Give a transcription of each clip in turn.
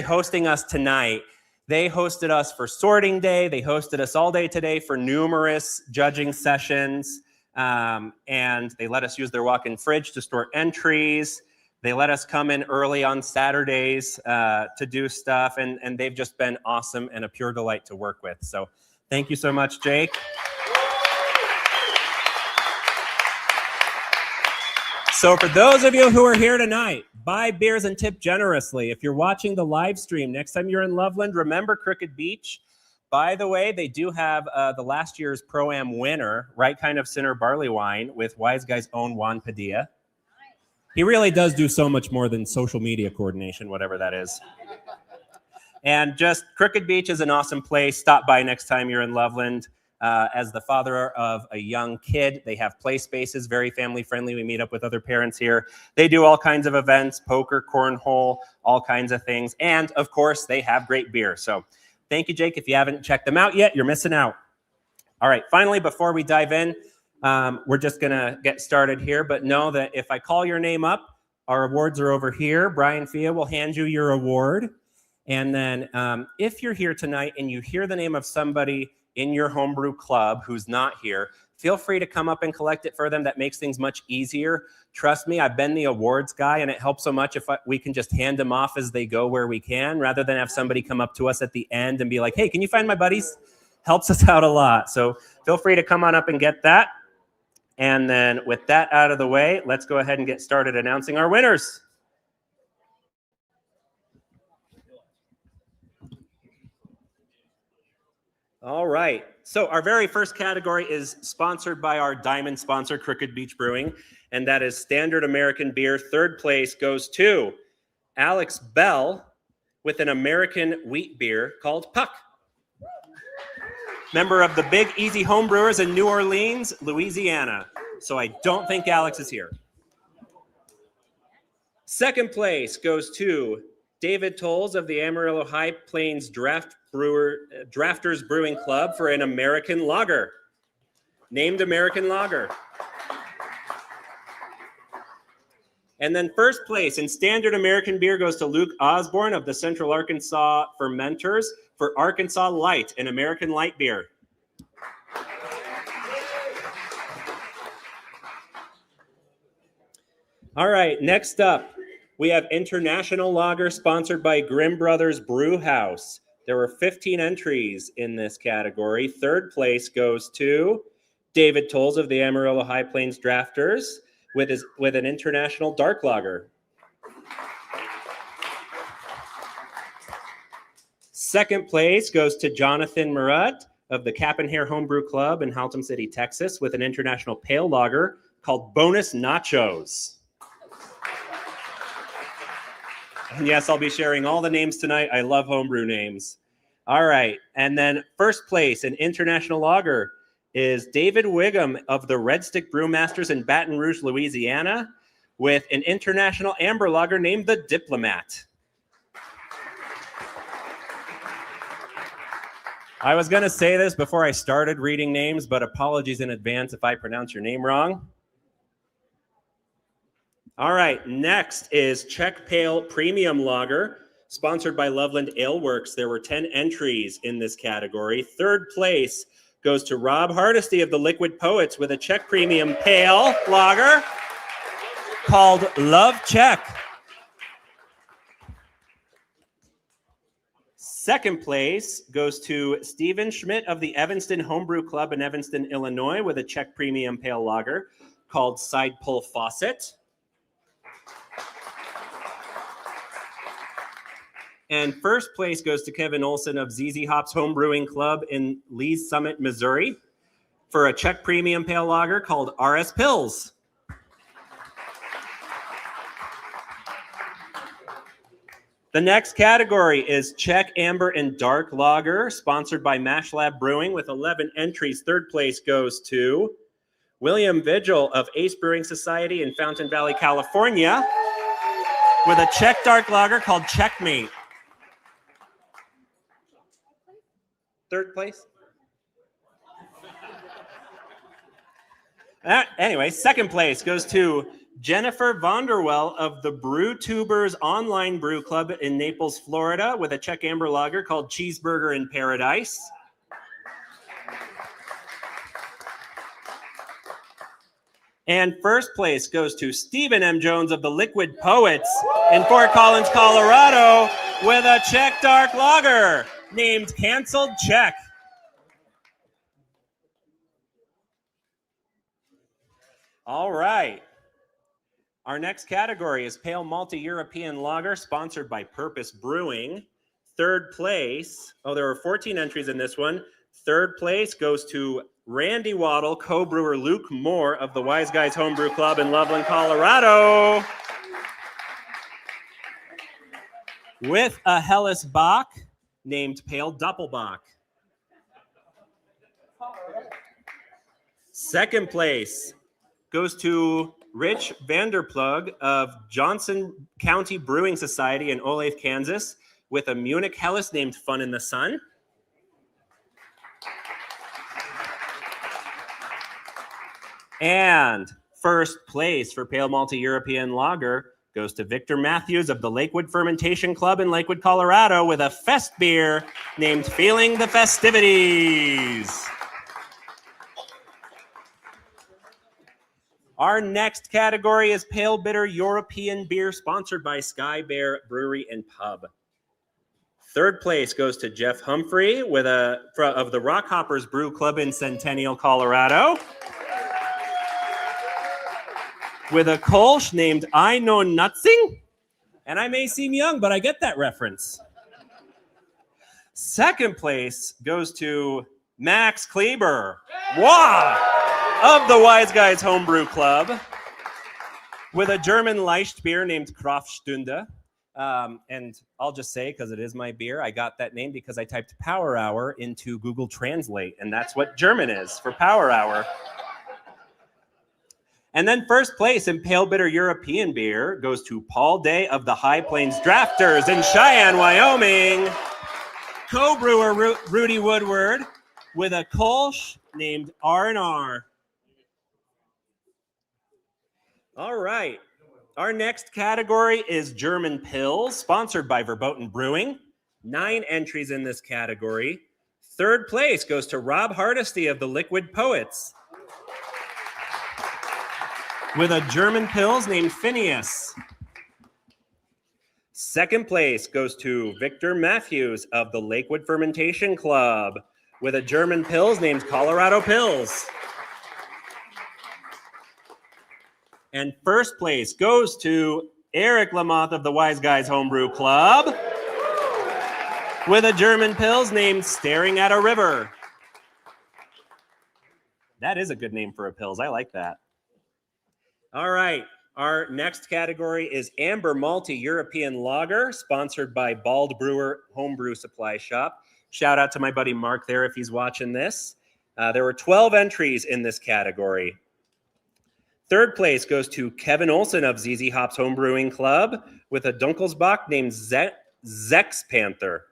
hosting us tonight. They hosted us for sorting day. They hosted us all day today for numerous judging sessions. And they let us use their walk-in fridge to store entries. They let us come in early on Saturdays to do stuff. And they've just been awesome and a pure delight to work with. So thank you so much, Jake. So for those of you who are here tonight, buy beers and tip generously. If you're watching the live stream, next time you're in Loveland, remember Crooked Beach. By the way, they do have the last year's Pro-Am winner, Right Kind of Sinner Barley Wine with Weiz Guys' own Juan Padilla. He really does do so much more than social media coordination, whatever that is. And just Crooked Beach is an awesome place. Stop by next time you're in Loveland. As the father of a young kid, they have play spaces, very family friendly. We meet up with other parents here. They do all kinds of events, poker, cornhole, all kinds of things. And of course, they have great beer. So thank you, Jake. If you haven't checked them out yet, you're missing out. All right, finally, before we dive in, we're just gonna get started here, but know that if I call your name up, our awards are over here. Brian Fia will hand you your award. And then if you're here tonight and you hear the name of somebody in your homebrew club who's not here, feel free to come up and collect it for them. That makes things much easier. Trust me, I've been the awards guy, and it helps so much if we can just hand them off as they go where we can, rather than have somebody come up to us at the end and be like, hey, can you find my buddies? Helps us out a lot. So feel free to come on up and get that. And then with that out of the way, let's go ahead and get started announcing our winners. All right, so our very first category is sponsored by our diamond sponsor, Crooked Beach Brewing, and that is Standard American Beer. Third place goes to Alex Bell with an American wheat beer called Puck. Member of the Big Easy Homebrewers in New Orleans, Louisiana. So I don't think Alex is here. Second place goes to David Tolles of the Amarillo High Plains Drafters Brewing Club for an American lager. Named American lager. And then first place in Standard American Beer goes to Luke Osborne of the Central Arkansas Fermenters for Arkansas Light, an American light beer. All right, next up, we have International Lager sponsored by Grimm Brothers Brew House. There were 15 entries in this category. Third place goes to David Tolles of the Amarillo High Plains Drafters with an International Dark Lager. Second place goes to Jonathan Murat of the Cap and Hair Homebrew Club in Haltom City, Texas, with an International Pale Lager called Bonus Nachos. And yes, I'll be sharing all the names tonight. I love homebrew names. All right, and then first place in International Lager is David Wiggum of the Red Stick Brewmasters in Baton Rouge, Louisiana, with an International Amber Lager named the Diplomat. I was going to say this before I started reading names, but apologies in advance if I pronounce your name wrong. All right, next is Czech Pale Premium Lager, sponsored by Loveland Ale Works. There were 10 entries in this category. Third place goes to Rob Hardesty of the Liquid Poets with a Czech Premium Pale Lager called Love Czech. Second place goes to Stephen Schmidt of the Evanston Homebrew Club in Evanston, Illinois, with a Czech Premium Pale Lager called Side Pull Faucet. And first place goes to Kevin Olson of ZZ Hops Homebrewing Club in Lee's Summit, Missouri, for a Czech Premium Pale Lager called RS Pils. The next category is Czech Amber and Dark Lager, sponsored by Mash Lab Brewing with 11 entries. Third place goes to William Vigil of Ace Brewing Society in Fountain Valley, California, with a Czech Dark Lager called Checkmate. Third place? Anyway, second place goes to Jennifer Vonderwell of the Brew Tubers online brew club in Naples, Florida, with a Czech amber lager called Cheeseburger in Paradise. And first place goes to Stephen M. Jones of the Liquid Poets in Fort Collins, Colorado, with a Czech dark lager named Canceled Czech. All right. Our next category is Pale Malty European Lager, sponsored by Purpose Brewing. Third place, there were 14 entries in this one. Third place goes to Randy Waddle, co-brewer Luke Moore of the Weiz Guys Homebrew Club in Loveland, Colorado, with a Helles Bock named Pale Doppelbock. Second place goes to Rich Vanderplug of Johnson County Brewing Society in Olathe, Kansas, with a Munich Helles named Fun in the Sun. And first place for Pale Malty European Lager goes to Victor Matthews of the Lakewood Fermentation Club in Lakewood, Colorado, with a fest beer named Feeling the Festivities. Our next category is Pale Bitter European Beer, sponsored by Sky Bear Brewery and Pub. Third place goes to Jeff Humphrey of the Rockhoppers Brew Club in Centennial, Colorado, with a Kolsch named I Know Nutzing. And I may seem young, but I get that reference. Second place goes to Max Kleber. Wow! Of the Weiz Guys Homebrew Club, with a German Leicht beer named Kraftstunde. And I'll just say, because it is my beer, I got that name because I typed Power Hour into Google Translate, and that's what German is for Power Hour. And then first place in Pale Bitter European Beer goes to Paul Day of the High Plains Drafters in Cheyenne, Wyoming. Co-brewer Rudy Woodward with a Kolsch named R&R. All right. Our next category is German Pils, sponsored by Verboten Brewing. 9 entries in this category. Third place goes to Rob Hardesty of the Liquid Poets, with a German Pils named Phineas. Second place goes to Victor Matthews of the Lakewood Fermentation Club, with a German Pils named Colorado Pils. And first place goes to Eric Lamothe of the Weiz Guys Homebrew Club, with a German Pils named Staring at a River. That is a good name for a Pils. I like that. All right. Our next category is Amber Malty European Lager, sponsored by Bald Brewer Homebrew Supply Shop. Shout out to my buddy Mark there if he's watching this. There were 12 entries in this category. Third place goes to Kevin Olson of ZZ Hops Homebrewing Club, with a Dunkelsbach named Zex Panther.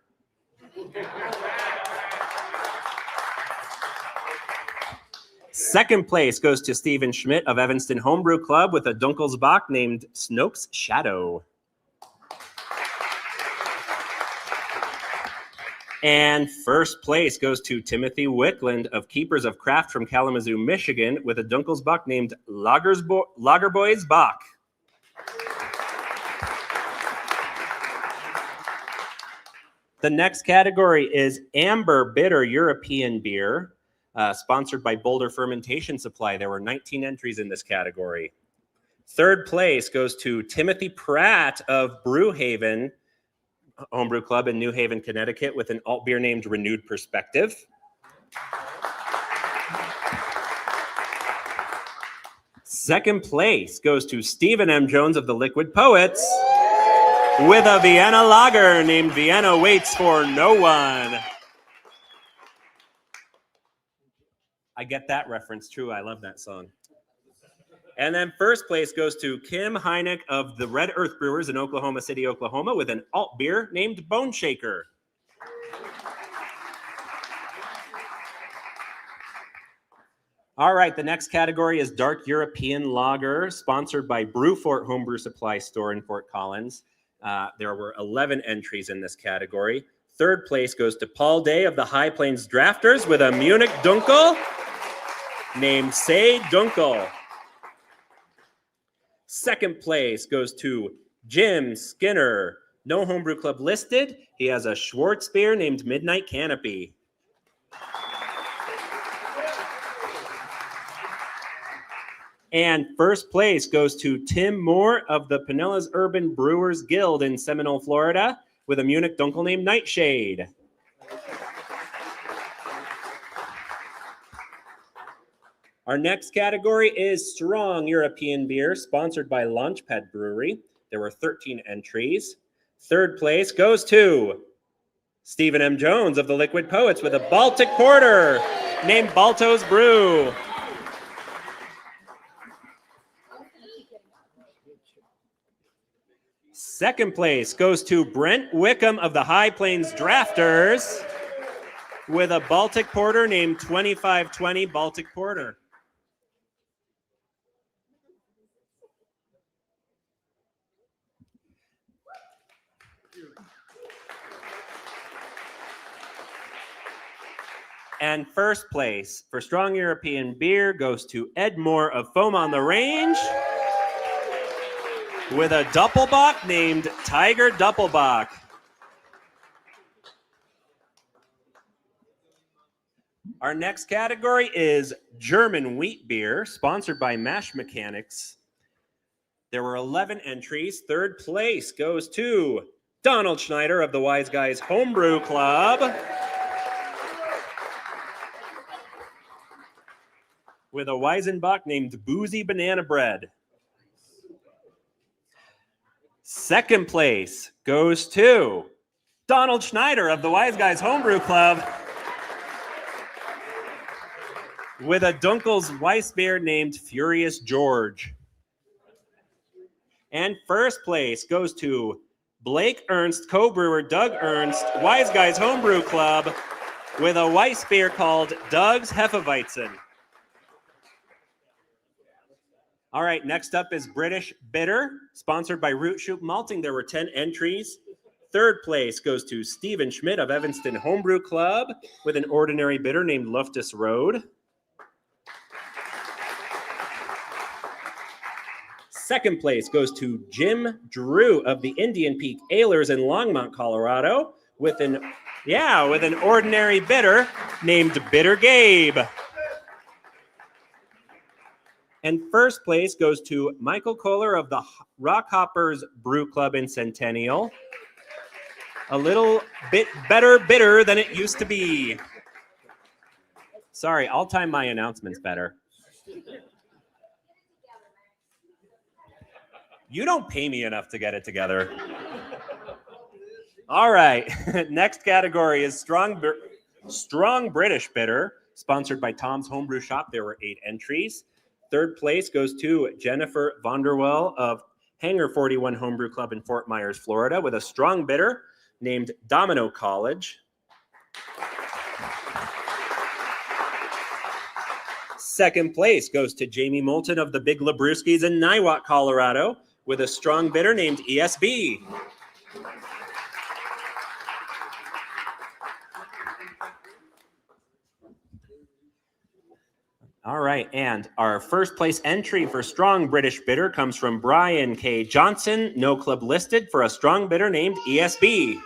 Second place goes to Stephen Schmidt of Evanston Homebrew Club, with a Dunkelsbach named Snoke's Shadow. And first place goes to Timothy Wickland of Keepers of Craft from Kalamazoo, Michigan, with a Dunkelsbach named Lagerboys Bach. The next category is Amber Bitter European Beer, sponsored by Boulder Fermentation Supply. There were 19 entries in this category. Third place goes to Timothy Pratt of Brewhaven Homebrew Club in New Haven, Connecticut, with an alt beer named Renewed Perspective. Second place goes to Stephen M. Jones of the Liquid Poets, with a Vienna lager named Vienna Waits for No One. I get that reference, true. I love that song. And then first place goes to Kim Heineck of the Red Earth Brewers in Oklahoma City, Oklahoma, with an alt beer named Bone Shaker. All right, the next category is Dark European Lager, sponsored by Brewfort Homebrew Supply Store in Fort Collins. There were 11 entries in this category. Third place goes to Paul Day of the High Plains Drafters with a Munich Dunkel named Say Dunkel. Second place goes to Jim Skinner, no homebrew club listed. He has a Schwartz beer named Midnight Canopy. And first place goes to Tim Moore of the Pinellas Urban Brewers Guild in Seminole, Florida, with a Munich Dunkel named Nightshade. Our next category is Strong European Beer, sponsored by Launchpad Brewery. There were 13 entries. Third place goes to Stephen M. Jones of the Liquid Poets with a Baltic Porter named Balto's Brew. Second place goes to Brent Wickham of the High Plains Drafters with a Baltic Porter named 2520 Baltic Porter. And first place for Strong European Beer goes to Ed Moore of Foam on the Range with a Doppelbock named Tiger Doppelbock. Our next category is German Wheat Beer, sponsored by Mash Mechanics. There were 11 entries. Third place goes to Donald Schneider of the Weiz Guys Homebrew Club with a Weizenbach named Boozy Banana Bread. Second place goes to Donald Schneider of the Weiz Guys Homebrew Club with a Dunkel's Weiss beer named Furious George. And first place goes to Blake Ernst, co-brewer Doug Ernst, Weiz Guys Homebrew Club with a Weiss beer called Doug's Hefeweizen. All right, next up is British Bitter, sponsored by Root Shoot Malting. There were 10 entries. Third place goes to Stephen Schmidt of Evanston Homebrew Club with an ordinary bitter named Loftus Road. Second place goes to Jim Drew of the Indian Peak Ailers in Longmont, Colorado with an ordinary bitter named Bitter Gabe. And first place goes to Michael Kohler of the Rock Hoppers Brew Club in Centennial. A little bit better bitter than it used to be. Sorry, I'll time my announcements better. You don't pay me enough to get it together. All right, next category is Strong British Bitter, sponsored by Tom's Homebrew Shop. There were 8 entries. Third place goes to Jennifer Vonderwell of Hangar 41 Homebrew Club in Fort Myers, Florida, with a strong bitter named Domino College. Second place goes to Jamie Moulton of the Big Labrewskis in Niwot, Colorado, with a strong bitter named ESB. All right, and our first place entry for Strong British Bitter comes from Brian K. Johnson, no club listed, for a strong bitter named ESB.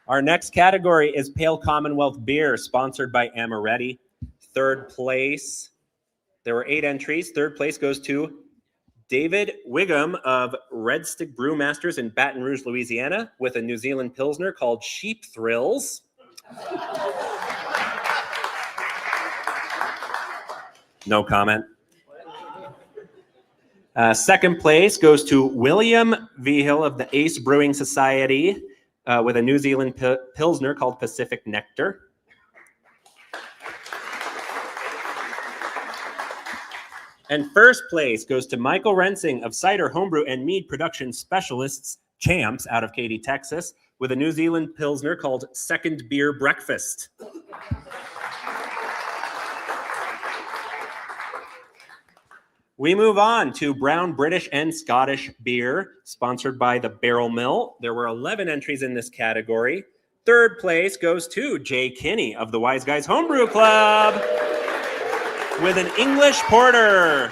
Our next category is Pale Commonwealth Beer, sponsored by Amaretti. Third place, there were 8 entries. Third place goes to David Wiggum of Red Stick Brewmasters in Baton Rouge, Louisiana, with a New Zealand Pilsner called Sheep Thrills. No comment. Second place goes to William Vigil of the Ace Brewing Society with a New Zealand Pilsner called Pacific Nectar. And first place goes to Michael Rensing of Cider Homebrew and Mead Production Specialists, Champs, out of Katy, Texas, with a New Zealand Pilsner called Second Beer Breakfast. We move on to Brown British and Scottish Beer, sponsored by the Barrel Mill. There were 11 entries in this category. Third place goes to Jay Kinney of the Weiz Guys Homebrew Club with an English Porter.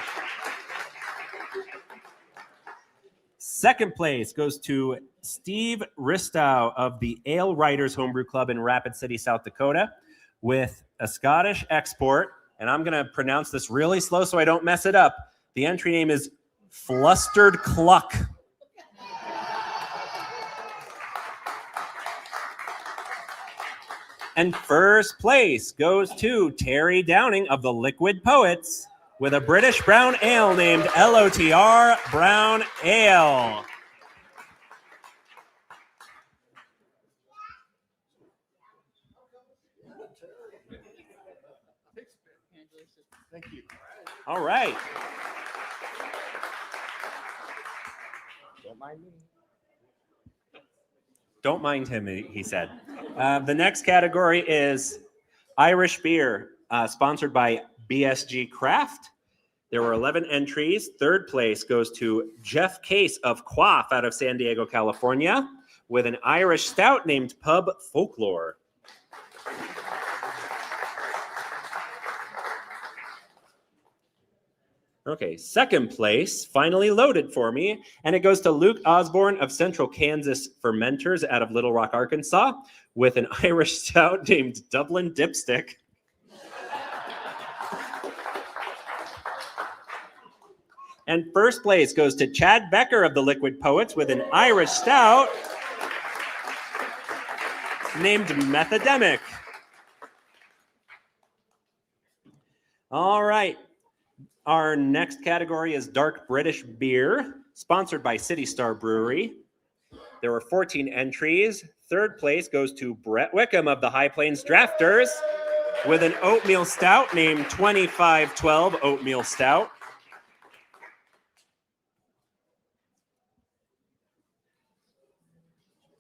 Second place goes to Steve Ristow of the Ale Writers Homebrew Club in Rapid City, South Dakota with a Scottish export. And I'm going to pronounce this really slow so I don't mess it up. The entry name is Flustered Cluck. And first place goes to Terry Downing of the Liquid Poets with a British brown ale named LOTR Brown Ale. Thank you. All right. Don't mind me. Don't mind him, he said. The next category is Irish beer, sponsored by BSG Craft. There were 11 entries. Third place goes to Jeff Case of Quaff out of San Diego, California, with an Irish stout named Pub Folklore. Okay, second place, finally loaded for me, and it goes to Luke Osborne of Central Kansas Fermenters out of Little Rock, Arkansas, with an Irish stout named Dublin Dipstick. And first place goes to Chad Becker of the Liquid Poets with an Irish stout named Methodemic. All right. Our next category is Dark British Beer, sponsored by City Star Brewery. There were 14 entries. Third place goes to Brett Wickham of the High Plains Drafters with an oatmeal stout named 2512 Oatmeal Stout.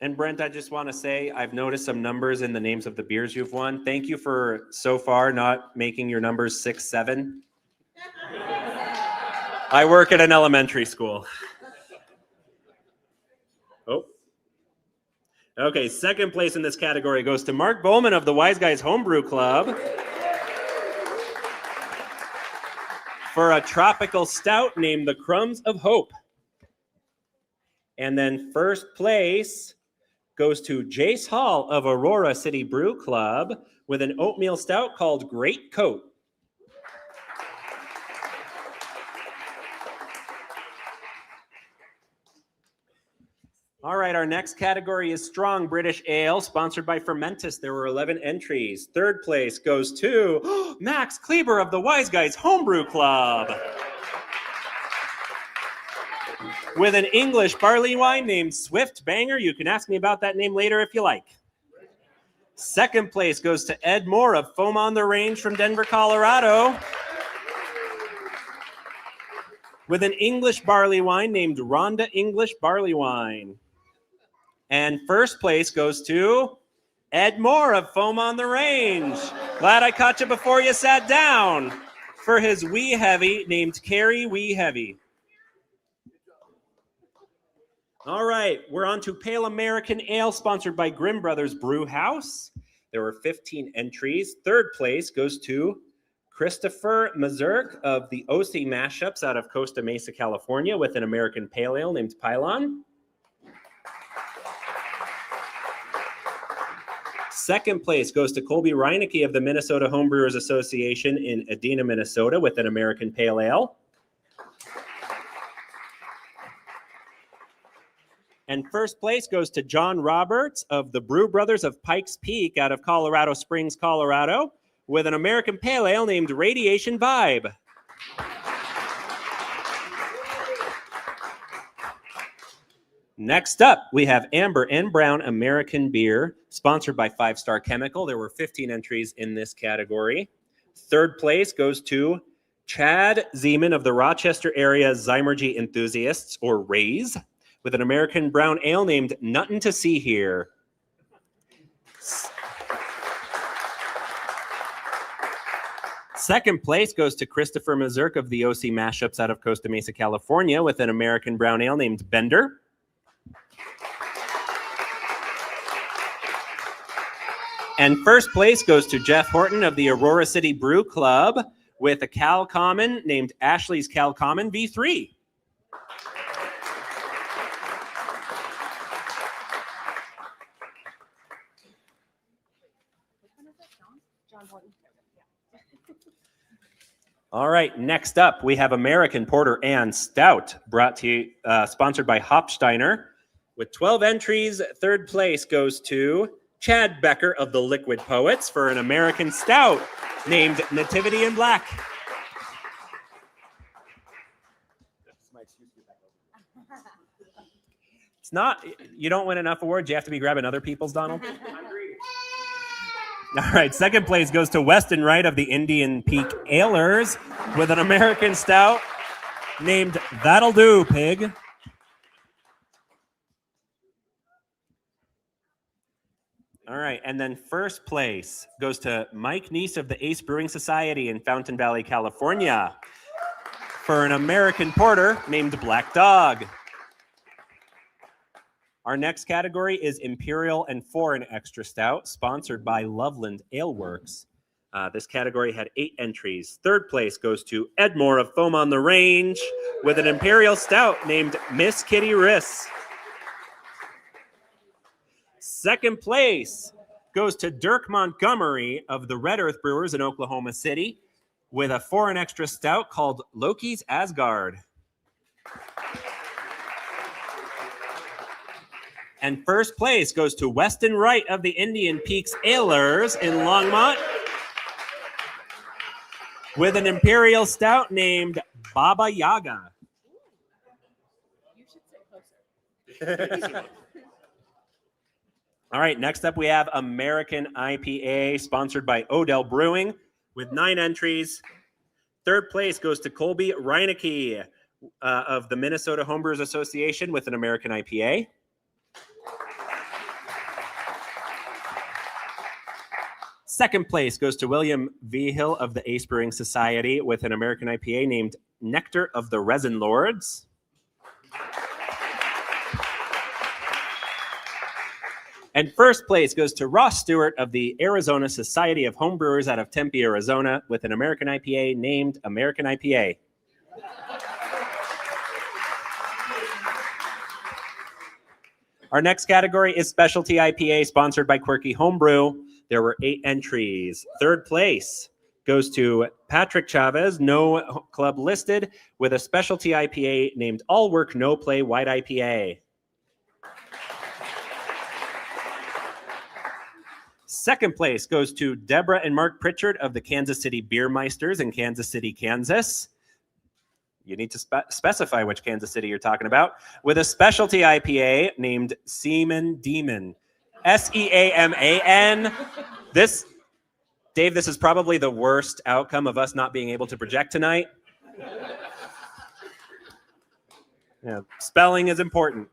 And Brent, I just want to say, I've noticed some numbers in the names of the beers you've won. Thank you for so far not making your numbers 6, 7. I work at an elementary school. Oh. Okay, second place in this category goes to Mark Bowman of the Weiz Guys Homebrew Club for a tropical stout named the Crumbs of Hope. And then first place goes to Jace Hall of Aurora City Brew Club with an oatmeal stout called Great Coat. All right, our next category is Strong British Ale, sponsored by Fermentus. There were 11 entries. Third place goes to Max Kleber of the Weiz Guys Homebrew Club with an English barley wine named Swift Banger. You can ask me about that name later if you like. Second place goes to Ed Moore of Foam on the Range from Denver, Colorado with an English barley wine named Rhonda English Barley Wine. And first place goes to Ed Moore of Foam on the Range. Glad I caught you before you sat down for his Wee Heavy named Carrie Wee Heavy. All right, we're on to Pale American Ale, sponsored by Grimm Brothers Brew House. There were 15 entries. Third place goes to Christopher Mazurk of the OC Mashups out of Costa Mesa, California, with an American Pale Ale named Pylon. Second place goes to Colby Reinecke of the Minnesota Homebrewers Association in Edina, Minnesota, with an American Pale Ale. And first place goes to John Roberts of the Brew Brothers of Pikes Peak out of Colorado Springs, Colorado, with an American Pale Ale named Radiation Vibe. Next up, we have Amber and Brown American Beer, sponsored by 5 Star Chemical. There were 15 entries in this category. Third place goes to Chad Zeman of the Rochester area Zymergy Enthusiasts, or Rays, with an American Brown Ale named Nuttin' to See Here. Second place goes to Christopher Mazurk of the OC Mashups out of Costa Mesa, California, with an American brown ale named Bender. And first place goes to Jeff Horton of the Aurora City Brew Club with a Cal Common named Ashley's Cal Common V3. All right, next up, we have American Porter and Stout, brought to you, sponsored by Hopsteiner. With 12 entries, third place goes to Chad Becker of the Liquid Poets for an American Stout named Nativity in Black. It's not, you don't win enough awards, you have to be grabbing other people's, Donald. All right, second place goes to Weston Wright of the Indian Peak Alers with an American Stout named That'll Do, Pig. All right, and then first place goes to Mike Neese of the Ace Brewing Society in Fountain Valley, California for an American Porter named Black Dog. Our next category is Imperial and Foreign Extra Stout, sponsored by Loveland Ale Works. This category had 8 entries. Third place goes to Edmore of Foam on the Range with an Imperial Stout named Miss Kitty Riss. Second place goes to Dirk Montgomery of the Red Earth Brewers in Oklahoma City with a Foreign Extra Stout called Loki's Asgard. And first place goes to Weston Wright of the Indian Peaks Alers in Longmont with an Imperial Stout named Baba Yaga. You should sit closer. All right, next up we have American IPA, sponsored by Odell Brewing with 9 entries. Third place goes to Colby Reinecke of the Minnesota Homebrewers Association with an American IPA. Second place goes to William Vigil of the Ace Brewing Society with an American IPA named Nectar of the Resin Lords. And first place goes to Ross Stewart of the Arizona Society of Homebrewers out of Tempe, Arizona with an American IPA named American IPA. Our next category is Specialty IPA, sponsored by Quirky Homebrew. There were 8 entries. Third place goes to Patrick Chavez, no club listed, with a specialty IPA named All Work, No Play White IPA. Second place goes to Deborah and Mark Pritchard of the Kansas City Beer Meisters in Kansas City, Kansas. You need to specify which Kansas City you're talking about, with a specialty IPA named Seaman Demon. Seaman. Dave, this is probably the worst outcome of us not being able to project tonight. Yeah, spelling is important.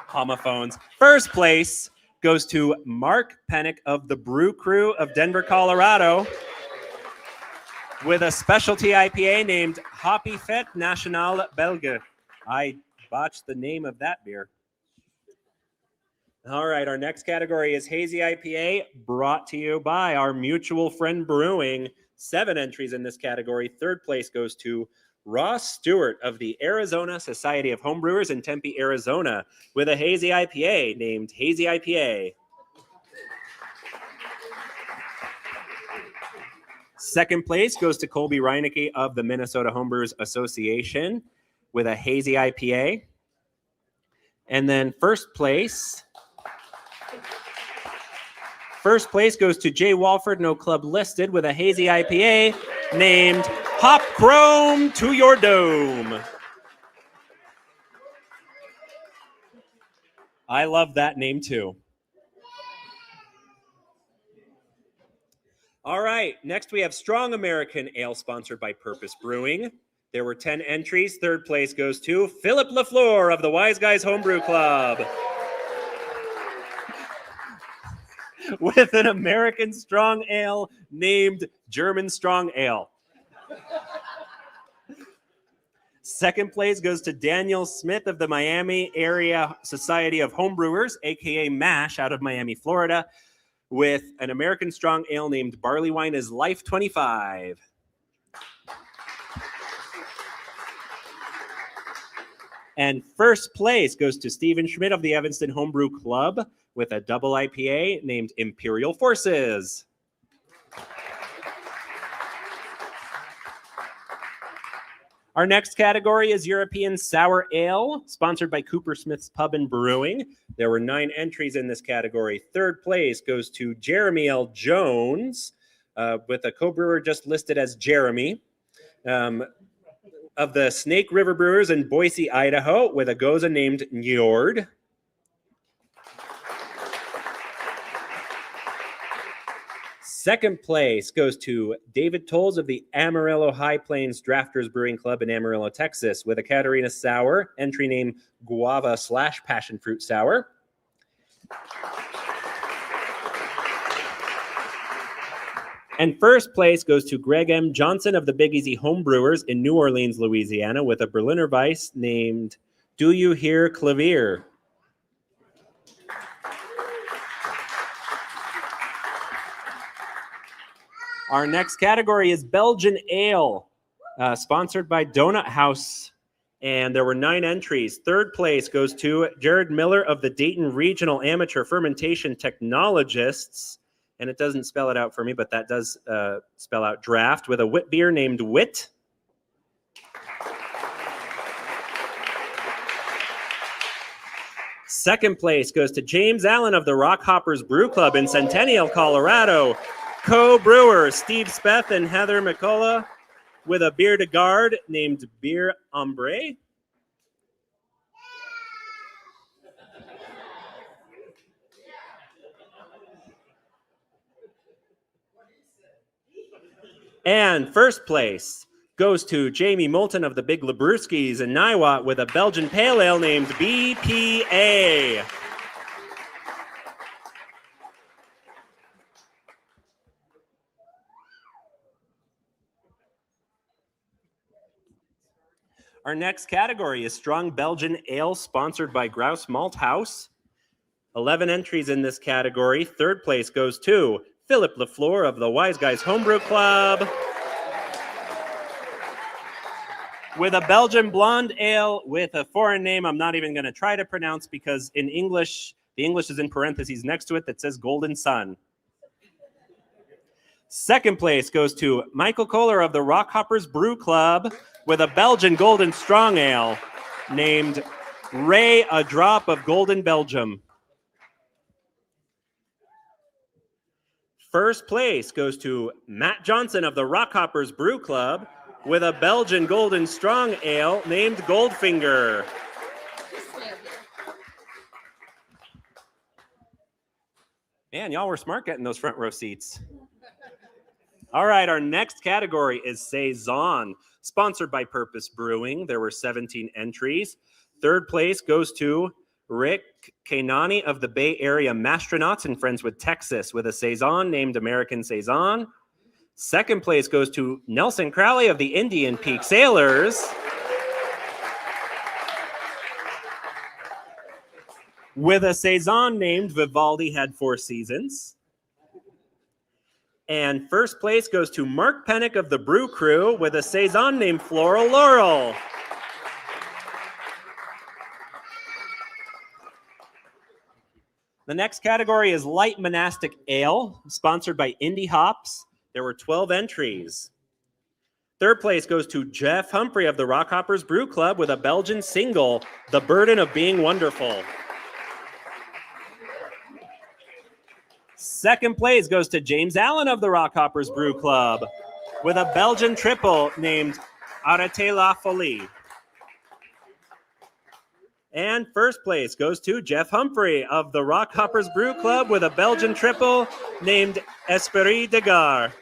Homophones. First place goes to Mark Pennick of the Brew Crew of Denver, Colorado, with a specialty IPA named Hoppy Fête Nationale Belge. I botched the name of that beer. All right, our next category is Hazy IPA, brought to you by our mutual friend Brewing. 7 entries in this category. Third place goes to Ross Stewart of the Arizona Society of Homebrewers in Tempe, Arizona, with a Hazy IPA named Hazy IPA. Second place goes to Colby Reinecke of the Minnesota Homebrewers Association with a Hazy IPA. And then first place goes to Jay Walford, no club listed, with a Hazy IPA named Hop Chrome to Your Dome. I love that name too. All right, next we have Strong American Ale, sponsored by Purpose Brewing. There were 10 entries. Third place goes to Philip LaFleur of the Weiz Guys Homebrew Club. with an American strong ale named German Strong Ale. Second place goes to Daniel Smith of the Miami Area Society of Homebrewers, aka MASH, out of Miami, Florida, with an American strong ale named Barley Wine is Life 25. And first place goes to Stephen Schmidt of the Evanston Homebrew Club with a double IPA named Imperial Forces. Our next category is European Sour Ale, sponsored by Cooper Smith's Pub and Brewing. There were 9 entries in this category. Third place goes to Jeremy L. Jones, with a co-brewer just listed as Jeremy, of the Snake River Brewers in Boise, Idaho, with a goza named Njord. Second place goes to David Tolles of the Amarillo High Plains Drafters Brewing Club in Amarillo, Texas, with a Catarina Sour, entry name Guava/Passion Fruit Sour. And first place goes to Greg M. Johnson of the Big Easy Homebrewers in New Orleans, Louisiana, with a Berliner Weiss named Do You Hear Clavier? Our next category is Belgian Ale, sponsored by Donut House. And there were 9 entries. Third place goes to Jared Miller of the Dayton Regional Amateur Fermentation Technologists. And it doesn't spell it out for me, but that does spell out draft, with a wit beer named Wit. Second place goes to James Allen of the Rockhoppers Brew Club in Centennial, Colorado. Co-brewers Steve Speth and Heather McCullough, with a beer de garde named Beer Ombre. And first place goes to Jamie Moulton of the Big Labrewskis in Niwot, with a Belgian Pale Ale named BPA. Our next category is Strong Belgian Ale, sponsored by Grouse Malt House. 11 entries in this category. Third place goes to Philip LaFleur of the Weiz Guys Homebrew Club, with a Belgian Blonde Ale with a foreign name I'm not even going to try to pronounce, because in English, the English is in parentheses next to it that says Golden Sun. Second place goes to Michael Kohler of the Rockhoppers Brew Club, with a Belgian Golden Strong Ale named Ray, a Drop of Golden Belgium. First place goes to Matt Johnson of the Rockhoppers Brew Club, with a Belgian Golden Strong Ale named Goldfinger. Man, y'all were smart getting those front row seats. All right, our next category is Saison, sponsored by Purpose Brewing. There were 17 entries. Third place goes to Rick Kanani of the Bay Area Mastronauts in Friendswood, Texas, with a Saison named American Saison. Second place goes to Nelson Crowley of the Indian Peak Sailors, with a Saison named Vivaldi Had 4 Seasons. And first place goes to Mark Pennick of the Brew Crew, with a Saison named Floral Laurel. The next category is Light Monastic Ale, sponsored by Indie Hops. There were 12 entries. Third place goes to Jeff Humphrey of the Rockhoppers Brew Club, with a Belgian single, The Burden of Being Wonderful. Second place goes to James Allen of the Rockhoppers Brew Club, with a Belgian triple named Arrêtez la Folie. And first place goes to Jeff Humphrey of the Rockhoppers Brew Club, with a Belgian triple named Esprit de Gare.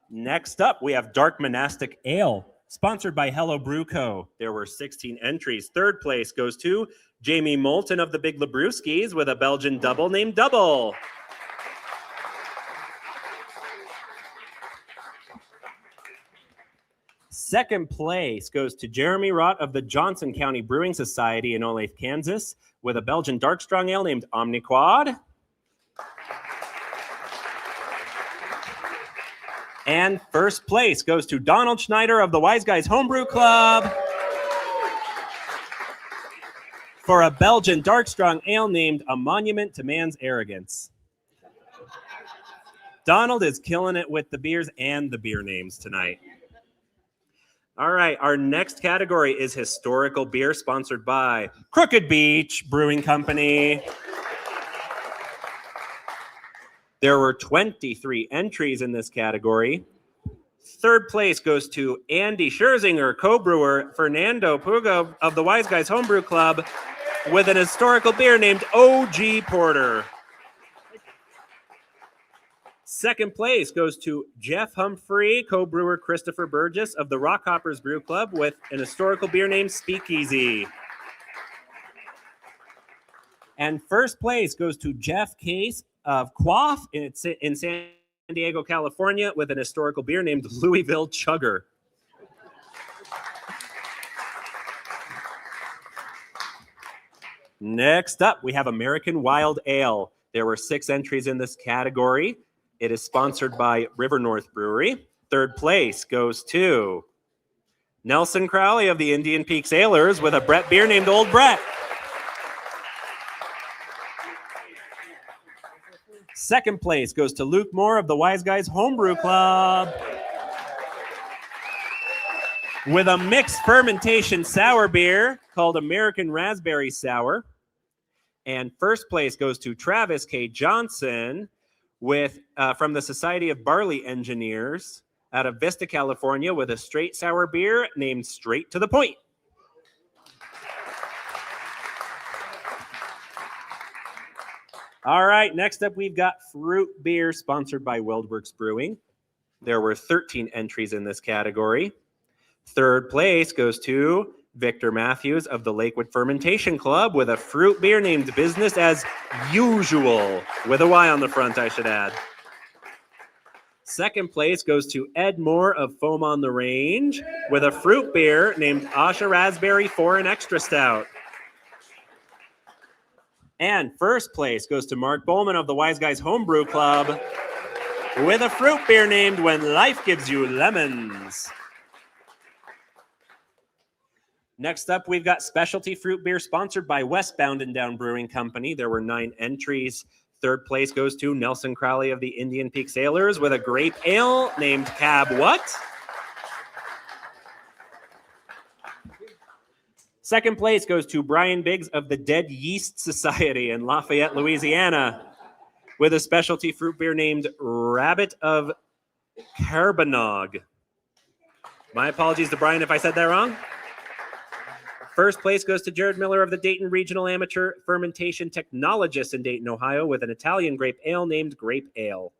Next up, we have Dark Monastic Ale, Sponsored by Hello Brew Co. There were 16 entries. Third place goes to Jamie Moulton of the Big Labrewskis with a Belgian double named Double. Second place goes to Jeremy Rott of the Johnson County Brewing Society in Olathe, Kansas, with a Belgian dark strong ale named Omniquad. And first place goes to Donald Schneider of the Weiz Guys Homebrew Club for a Belgian dark strong ale named A Monument to Man's Arrogance. Donald is killing it with the beers and the beer names tonight. All right, our next category is historical beer, sponsored by Crooked Beach Brewing Company. There were 23 entries in this category. Third place goes to Andy Scherzinger, co-brewer Fernando Pugo of the Weiz Guys Homebrew Club with an historical beer named OG Porter. Second place goes to Jeff Humphrey, co-brewer Christopher Burgess of the Rockhoppers Brew Club with an historical beer named Speakeasy. And first place goes to Jeff Case of Quaff in San Diego, California with an historical beer named Louisville Chugger. Next up, we have American Wild Ale. There were 6 entries in this category. It is sponsored by River North Brewery. Third place goes to Nelson Crowley of the Indian Peak Sailors with a Brett beer named Old Brett. Second place goes to Luke Moore of the Weiz Guys Homebrew Club with a mixed fermentation sour beer called American Raspberry Sour. And first place goes to Travis K. Johnson with from the Society of Barley Engineers out of Vista, California, with a straight sour beer named Straight to the Point. All right, next up we've got fruit beer sponsored by WeldWorks Brewing. There were 13 entries in this category. Third place goes to Victor Matthews of the Lakewood Fermentation Club with a fruit beer named Business as Usual, with a Y on the front, I should add. Second place goes to Ed Moore of Foam on the Range with a fruit beer named Asha Raspberry 4 and Extra Stout. And first place goes to Mark Bowman of the Weiz Guys Homebrew Club with a fruit beer named When Life Gives You Lemons. Next up, we've got specialty fruit beer sponsored by Westbound and Down Brewing Company. There were 9 entries. Third place goes to Nelson Crowley of the Indian Peak Sailors with a grape ale named Cab What? Second place goes to Brian Biggs of the Dead Yeast Society in Lafayette, Louisiana, with a specialty fruit beer named Rabbit of Carbonog. My apologies to Brian if I said that wrong. First place goes to Jared Miller of the Dayton Regional Amateur Fermentation Technologists in Dayton, Ohio, with an Italian grape ale named Grape Ale.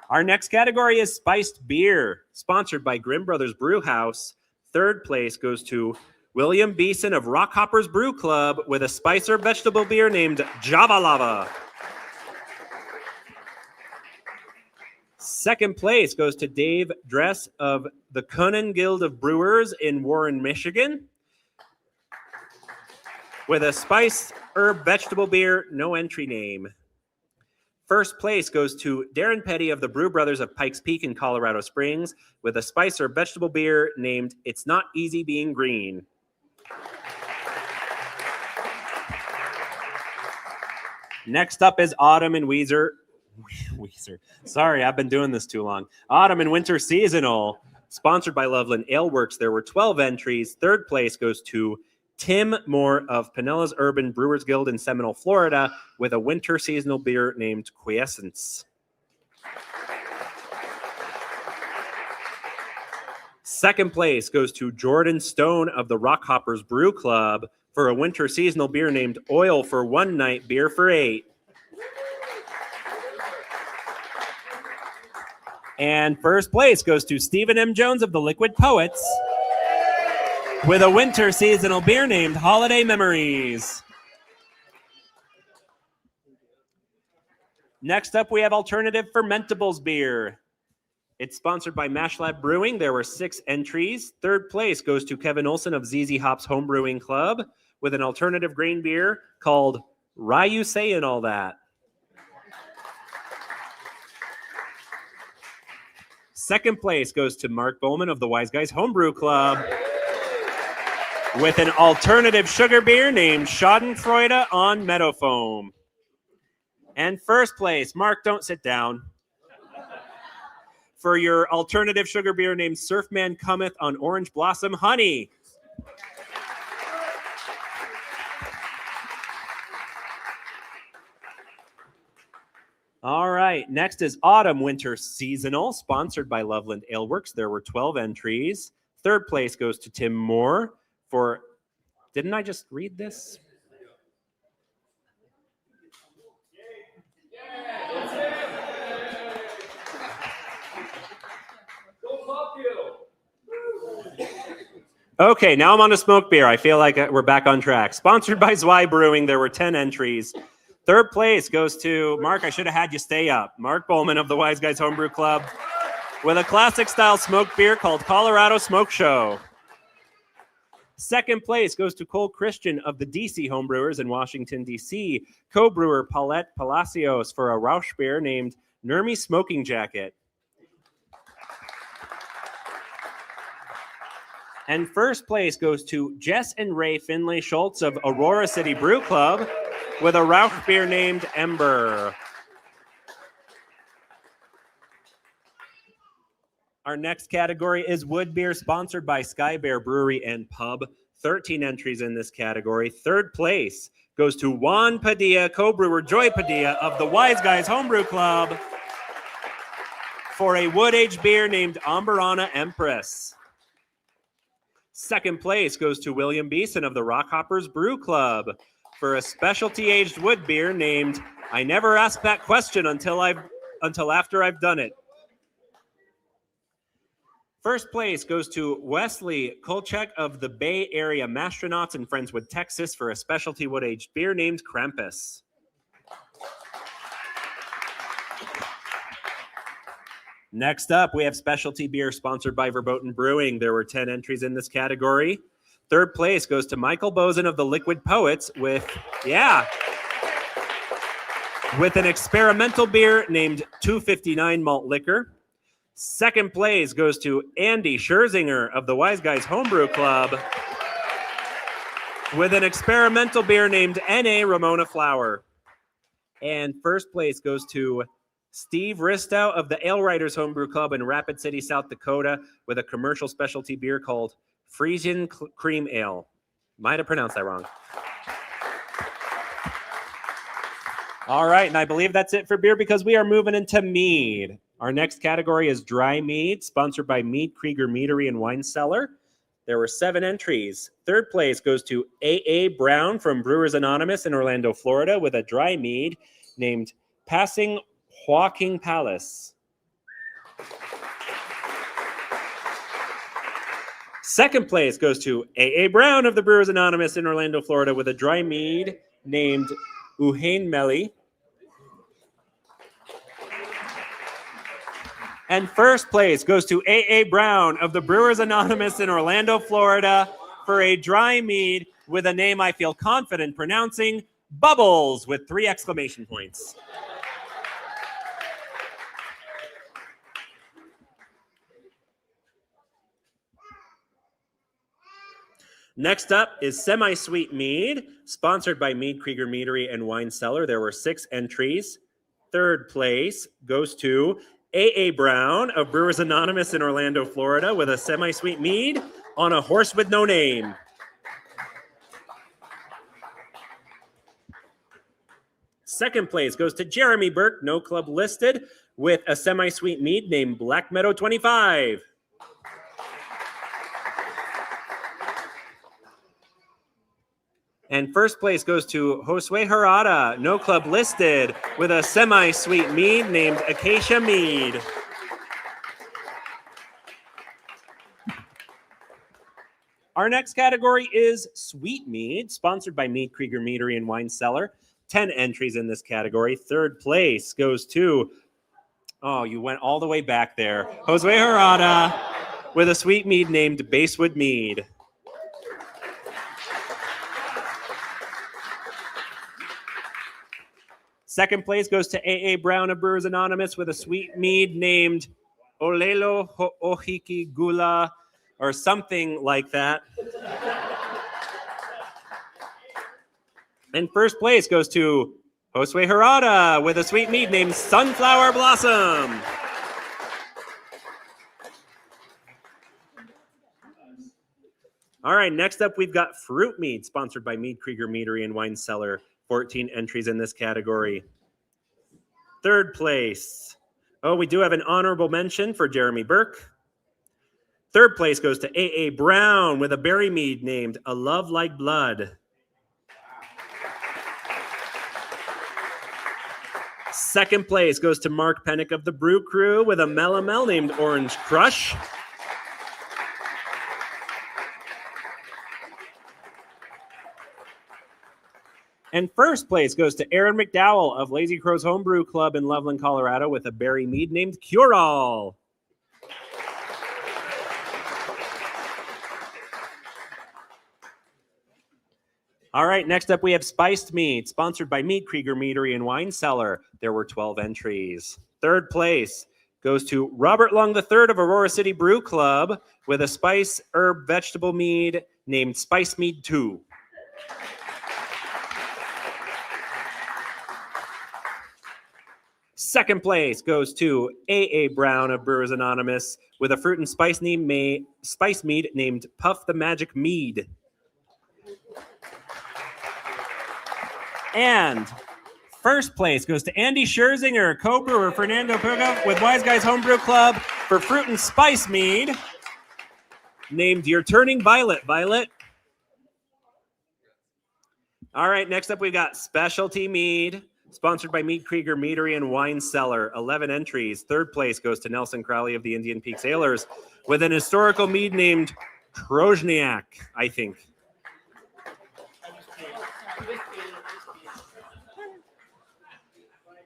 Our next category is spiced beer, sponsored by Grimm Brothers Brew House. Third place goes to William Beeson of Rockhoppers Brew Club with a spicer vegetable beer named Java Lava. Second place goes to Dave Dress of the Conan Guild of Brewers in Warren, Michigan, with a spiced herb vegetable beer, no entry name. First place goes to Darren Petty of the Brew Brothers of Pikes Peak in Colorado Springs with a spice herb vegetable beer named It's Not Easy Being Green. Next up is Autumn and Weezer. Sorry, I've been doing this too long. Autumn and Winter Seasonal, sponsored by Loveland Ale Works. There were 12 entries. Third place goes to Tim Moore of Pinellas Urban Brewers Guild in Seminole, Florida, with a winter seasonal beer named Quiescence. Second place goes to Jordan Stone of the Rockhoppers Brew Club for a winter seasonal beer named Oil for One Night, Beer for 8. And first place goes to Stephen M. Jones of the Liquid Poets with a winter seasonal beer named Holiday Memories. Next up, we have Alternative Fermentables beer. It's sponsored by Mash Lab Brewing. There were 6 entries. Third place goes to Kevin Olson of ZZ Hops Homebrewing Club with an alternative grain beer called Ryu Sayin' All That. Second place goes to Mark Bowman of the Weiz Guys Homebrew Club with an alternative sugar beer named Schadenfreude on Meadow Foam. And first place, Mark, don't sit down, for your alternative sugar beer named Surfman Cometh on Orange Blossom Honey. All right, next is Autumn Winter Seasonal, sponsored by Loveland Ale Works. There were 12 entries. Third place goes to Tim Moore for, didn't I just read this? Okay, now I'm on to smoke beer. I feel like we're back on track. Sponsored by Zwei Brewing. There were 10 entries. Third place goes to Mark. I should have had you stay up. Mark Bowman of the Weiz Guys Homebrew Club with a classic style smoked beer called Colorado Smoke Show. Second place goes to Cole Christian of the DC Homebrewers in Washington, D.C. Co-brewer Paulette Palacios for a Rausch beer named Nermi Smoking Jacket. And first place goes to Jess and Ray Finlay Schultz of Aurora City Brew Club with a Rauch beer named Ember. Our next category is wood beer, sponsored by Sky Bear Brewery and Pub. 13 entries in this category. Third place goes to Juan Padilla, co-brewer Joy Padilla of the Weiz Guys Homebrew Club for a wood-aged beer named Amberana Empress. Second place goes to William Beeson of the Rockhoppers Brew Club for a specialty aged wood beer named I Never Asked That Question Until After I've Done It. First place goes to Wesley Kolchak of the Bay Area Mastronauts in Friendswood, Texas for a specialty wood aged beer named Krampus. Next up, we have specialty beer sponsored by Verboten Brewing. There were 10 entries in this category. Third place goes to Michael Bozen of the Liquid Poets with an experimental beer named 259 Malt Liquor. Second place goes to Andy Scherzinger of the Weiz Guys Homebrew Club with an experimental beer named N.A. Ramona Flower. And first place goes to Steve Ristow of the Ale Writers Homebrew Club in Rapid City, South Dakota, with a commercial specialty beer called Frisian Cream Ale. Might have pronounced that wrong. All right, and I believe that's it for beer because we are moving into mead. Our next category is dry mead, sponsored by Mead Krieger Meadery and Wine Cellar. There were 7 entries. Third place goes to A.A. Brown from Brewers Anonymous in Orlando, Florida, with a dry mead named Passing Joaquin Palace. Second place goes to A.A. Brown of the Brewers Anonymous in Orlando, Florida, with a dry mead named Uhain Meli. And first place goes to A.A. Brown of the Brewers Anonymous in Orlando, Florida, for a dry mead with a name I feel confident pronouncing, Bubbles, with 3 exclamation points. Next up is Semi-Sweet Mead, sponsored by Mead Krieger Meadery and Wine Cellar. There were 6 entries. Third place goes to A.A. Brown of Brewers Anonymous in Orlando, Florida, with a semi-sweet mead on a horse with no name. Second place goes to Jeremy Burke, no club listed, with a semi-sweet mead named Black Meadow 25. And first place goes to Josue Harada, no club listed, with a semi-sweet mead named Acacia Mead. Our next category is Sweet Mead, sponsored by Mead Krieger Meadery and Wine Cellar. 10 entries in this category. Third place goes to, oh, you went all the way back there, Jose Herrada with a sweet mead named Basewood Mead. Second place goes to A.A. Brown of Brewers Anonymous with a sweet mead named Olelo Ohiki Gula, or something like that. And first place goes to Josue Herrada with a sweet mead named Sunflower Blossom. All right, next up we've got Fruit Mead, sponsored by Mead Krieger Meadery and Wine Cellar. 14 entries in this category. Third place. Oh, we do have an honorable mention for Jeremy Burke. Third place goes to A.A. Brown with a berry mead named A Love Like Blood. Second place goes to Mark Pennick of the Brew Crew with a Melomel named Orange Crush. And first place goes to Aaron McDowell of Lazy Crow's Homebrew Club in Loveland, Colorado with a berry mead named Cure All. All right, next up we have Spiced Mead, sponsored by Mead Krieger Meadery and Wine Cellar. There were 12 entries. Third place goes to Robert Long III of Aurora City Brew Club with a spice herb vegetable mead named Spice Mead 2. Second place goes to A.A. Brown of Brewers Anonymous with a fruit and spice mead named Puff the Magic Mead. And first place goes to Andy Scherzinger, co-brewer Fernando Puga with Weiz Guys Homebrew Club for fruit and spice mead named You're Turning Violet, Violet. All right, next up we've got Specialty Mead, sponsored by Mead Krieger Meadery and Wine Cellar. 11 entries. Third place goes to Nelson Crowley of the Indian Peak Sailors with an historical mead named Krozhniak, I think.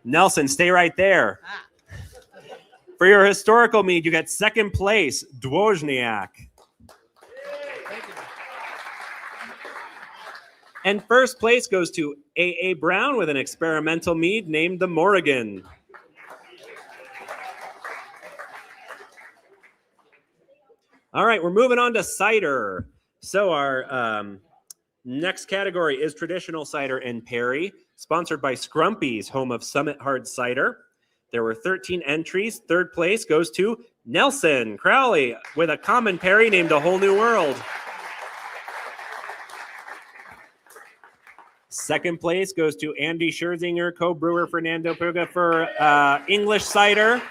Nelson, stay right there. For your historical mead, you get second place, Dwozniak. And first place goes to A.A. Brown with an experimental mead named the Morrigan. All right, we're moving on to cider. So our next category is traditional cider and Perry, sponsored by Scrumpy's, home of Summit Hard Cider. There were 13 entries. Third place goes to Nelson Crowley with a common Perry named A Whole New World. Second place goes to Andy Scherzinger, co-brewer Fernando Puga for English cider.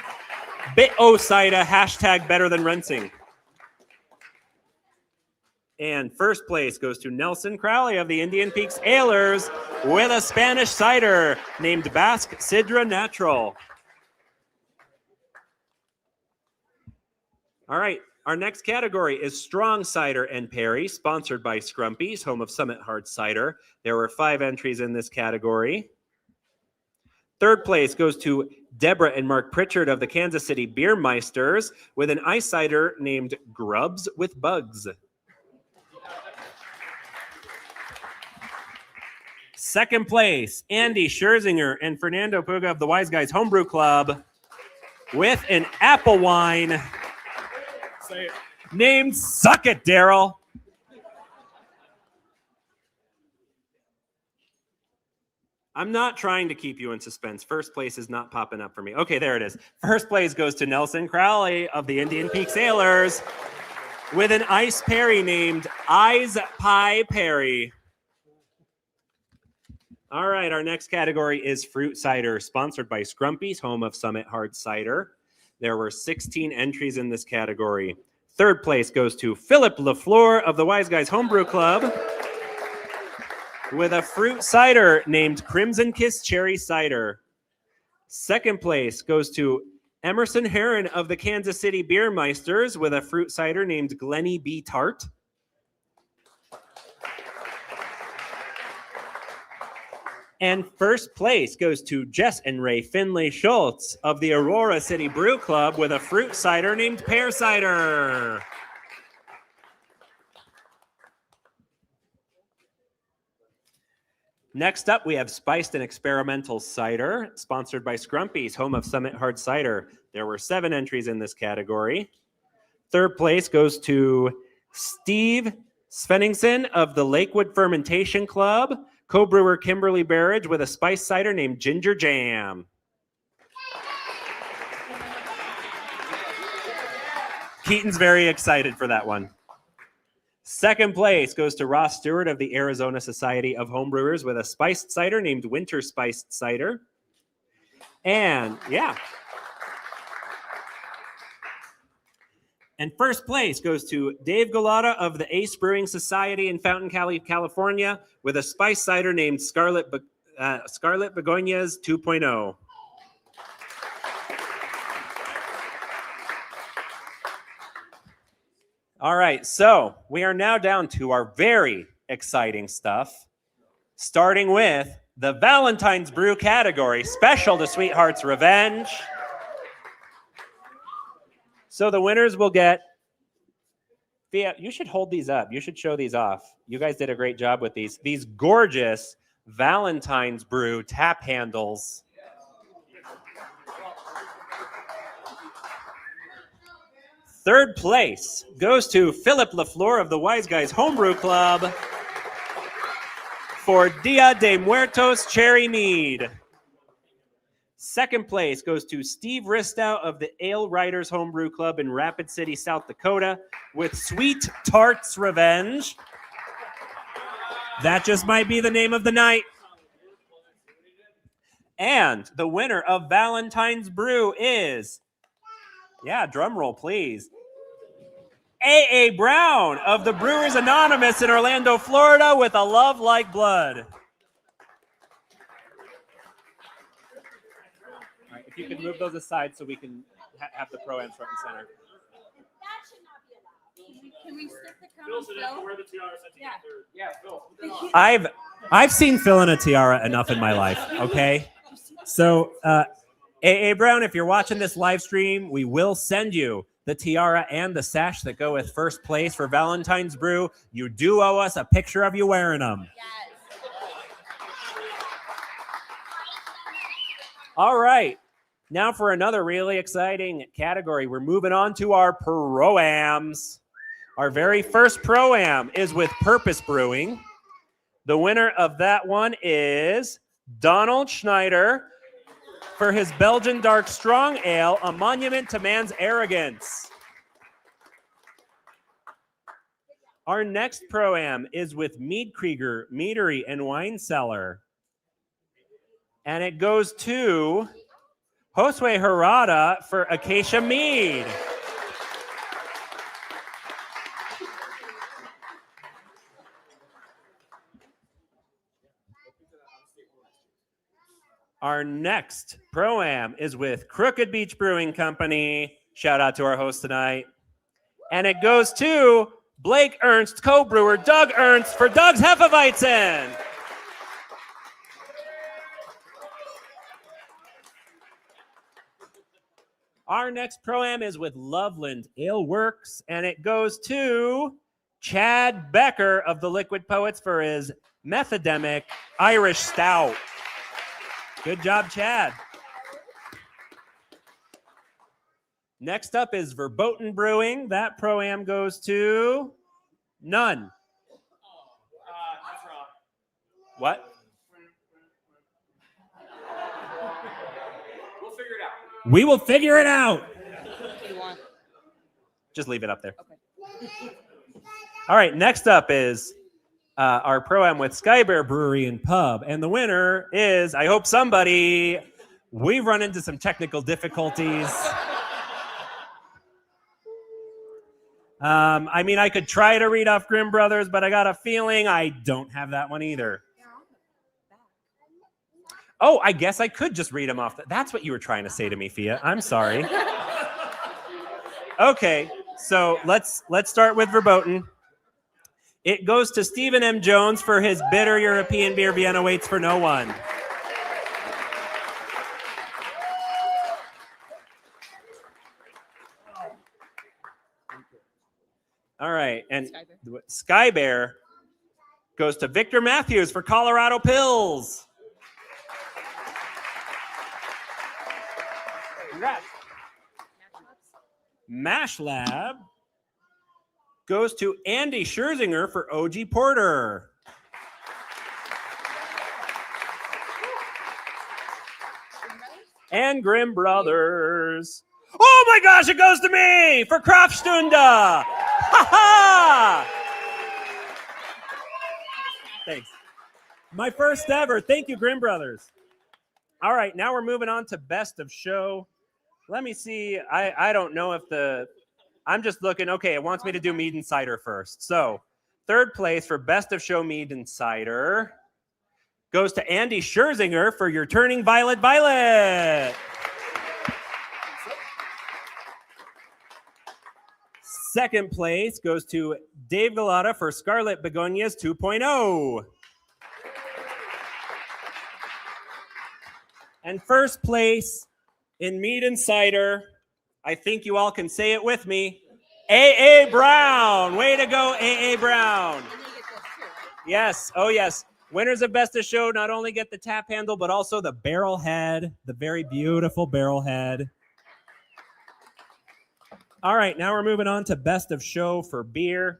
Bit-o cider, hashtag better than rinsing. And first place goes to Nelson Crowley of the Indian Peaks Ailers with a Spanish cider named Basque Sidra Natural. All right, our next category is Strong Cider and Perry, sponsored by Scrumpy's, home of Summit Hard Cider. There were 5 entries in this category. Third place goes to Deborah and Mark Pritchard of the Kansas City Beer Meisters with an ice cider named Grubs with Bugs. Second place, Andy Scherzinger and Fernando Puga of the Weiz Guys Homebrew Club with an apple wine named Suck It, Daryl. I'm not trying to keep you in suspense. First place is not popping up for me. Okay, there it is. First place goes to Nelson Crowley of the Indian Peak Sailors with an ice Perry named Eyes Pie Perry. All right, our next category is fruit cider, sponsored by Scrumpy's, home of Summit Hard Cider. There were 16 entries in this category. Third place goes to Philip LaFleur of the Weiz Guys Homebrew Club with a fruit cider named Crimson Kiss Cherry Cider. Second place goes to Emerson Heron of the Kansas City Beer Meisters with a fruit cider named Glenny B. Tart. And first place goes to Jess and Ray Finley Schultz of the Aurora City Brew Club with a fruit cider named Pear Cider. Next up, we have Spiced and Experimental Cider, sponsored by Scrumpy's, home of Summit Hard Cider. There were 7 entries in this category. Third place goes to Steve Svenningson of the Lakewood Fermentation Club, co-brewer Kimberly Barrage with a spiced cider named Ginger Jam. Keaton's very excited for that one. Second place goes to Ross Stewart of the Arizona Society of Homebrewers with a spiced cider named Winter Spiced Cider. And And first place goes to Dave Galata of the Ace Brewing Society in Fountain, California with a spiced cider named Scarlet Begonias 2.0. All right, so we are now down to our very exciting stuff, starting with the Valentine's Brew category, special to Sweetheart's Revenge. So the winners will get, Thea, you should hold these up. You should show these off. You guys did a great job with these. These gorgeous Valentine's Brew tap handles. Third place goes to Philip LaFleur of the Weiz Guys Homebrew Club for Dia de Muertos Cherry Mead. Second place goes to Steve Ristow of the Ale Writers Homebrew Club in Rapid City, South Dakota with Sweet Tart's Revenge. That just might be the name of the night. And the winner of Valentine's Brew is, drum roll, please, A.A. Brown of the Brewers Anonymous in Orlando, Florida with A Love Like Blood. All right, if you could move those aside so we can have the pro-ams front and center. That should not be allowed. Can we stick the crown on Phil? Yeah, Phil. I've seen Phil in a tiara enough in my life, okay? So, A.A. Brown, if you're watching this live stream, we will send you the tiara and the sash that go with first place for Valentine's Brew. You do owe us a picture of you wearing them. Yes. All right. Now for another really exciting category. We're moving on to our Pro-Ams. Our very first Pro-Am is with Purpose Brewing. The winner of that one is Donald Schneider for his Belgian Dark Strong Ale, a monument to man's arrogance. Our next Pro-Am is with Mead Krieger Meadery and Wine Cellar. And it goes to Josue Harada for Acacia Mead. Our next Pro-Am is with Crooked Beach Brewing Company. Shout out to our host tonight. And it goes to Blake Ernst, co-brewer Doug Ernst for Doug's Hefeweizen. Our next Pro-Am is with Loveland Ale Works, and it goes to Chad Becker of the Liquid Poets for his Methodemic Irish Stout. Good job, Chad. Next up is Verboten Brewing. That Pro-Am goes to none. That's wrong. What? We'll figure it out. We will figure it out. You want? Just leave it up there. Okay. All right, next up is our Pro-Am with Sky Bear Brewery and Pub. And the winner is, I hope somebody, we've run into some technical difficulties. I mean, I could try to read off Grimm Brothers, but I got a feeling I don't have that one either. Oh, I guess I could just read them off. That's what you were trying to say to me, Fia. I'm sorry. Okay, so let's start with Verboten. It goes to Stephen M. Jones for his bitter European beer. Vienna waits for no one. All right. And Sky Sky Bear goes to Victor Matthews for Colorado Pills. Congrats. Mash Lab goes to Andy Scherzinger for OG Porter. And Grimm Brothers. Oh my gosh, it goes to me for Kraftstunde. Ha ha! Thanks. My first ever. Thank you, Grimm Brothers. All right, now we're moving on to Best of Show. Let me see. I don't know if I'm just looking. Okay, it wants me to do mead and cider first. So third place for Best of Show mead and cider goes to Andy Scherzinger for Your Turning Violet Violet. Second place goes to Dave Galata for Scarlet Begonias 2.0. And first place in mead and cider, I think you all can say it with me, A.A. Brown. Way to go, A.A. Brown. Yes, oh yes. Winners of Best of Show not only get the tap handle, but also the barrel head, the very beautiful barrel head. All right, now we're moving on to Best of Show for beer.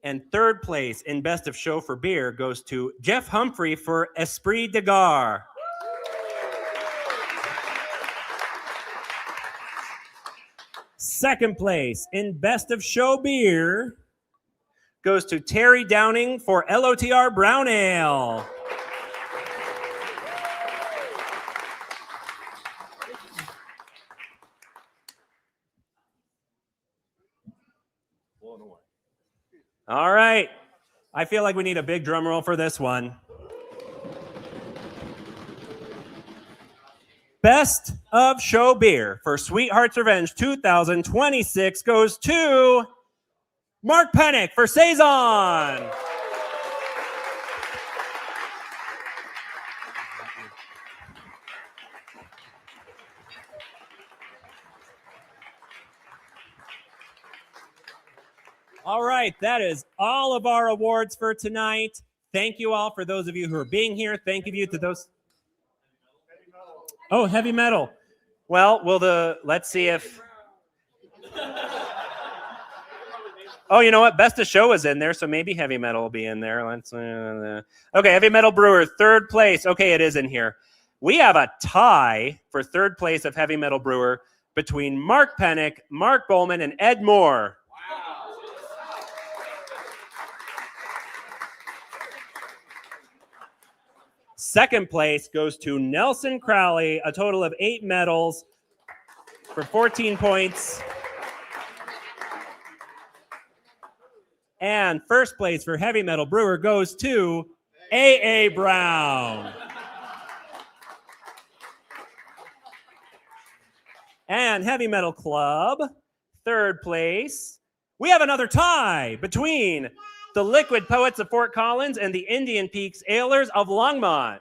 And third place in Best of Show for beer goes to Jeff Humphrey for Esprit de Gare. Second place in Best of Show beer goes to Terry Downing for LOTR Brown Ale. All right. I feel like we need a big drum roll for this one. Best of Show beer for Sweetheart's Revenge 2026 goes to Mark Pennick for Saison. All right, that is all of our awards for tonight. Thank you all for those of you who are being here. Thank you to those. Oh, heavy metal. Well, let's see if. Oh, you know what? Best of Show is in there, so maybe heavy metal will be in there. Let's. Okay, Heavy Metal Brewer, third place. Okay, it is in here. We have a tie for third place of Heavy Metal Brewer between Mark Pennick, Mark Bowman, and Ed Moore. Second place goes to Nelson Crowley, a total of 8 medals for 14 points. And first place for Heavy Metal Brewer goes to A.A. Brown. And Heavy Metal Club, third place. We have another tie between the Liquid Poets of Fort Collins and the Indian Peaks Ailers of Longmont.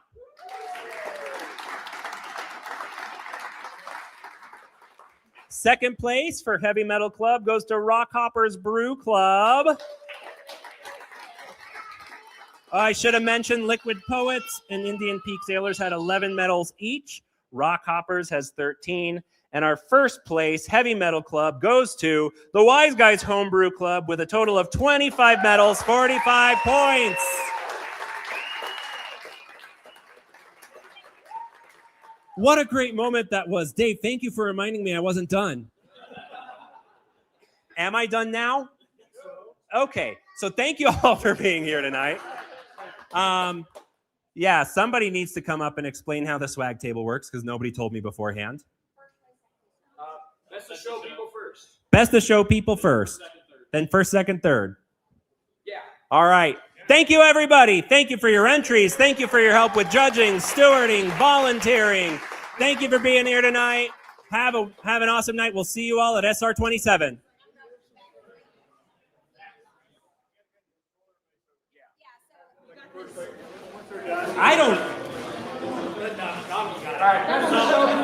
Second place for Heavy Metal Club goes to Rockhoppers Brew Club. I should have mentioned Liquid Poets and Indian Peaks Ailers had 11 medals each. Rockhoppers has 13. And our first place Heavy Metal Club goes to the Weiz Guys Homebrew Club with a total of 25 medals, 45 points. What a great moment that was. Dave, thank you for reminding me I wasn't done. Am I done now? Okay, so thank you all for being here tonight. Yeah, somebody needs to come up and explain how the swag table works because nobody told me beforehand. Best of Show people first. Best of Show people first. Then first, second, third. Yeah. All right. Thank you, everybody. Thank you for your entries. Thank you for your help with judging, stewarding, volunteering. Thank you for being here tonight. Have an awesome night. We'll see you all at SR27. I don't. All right.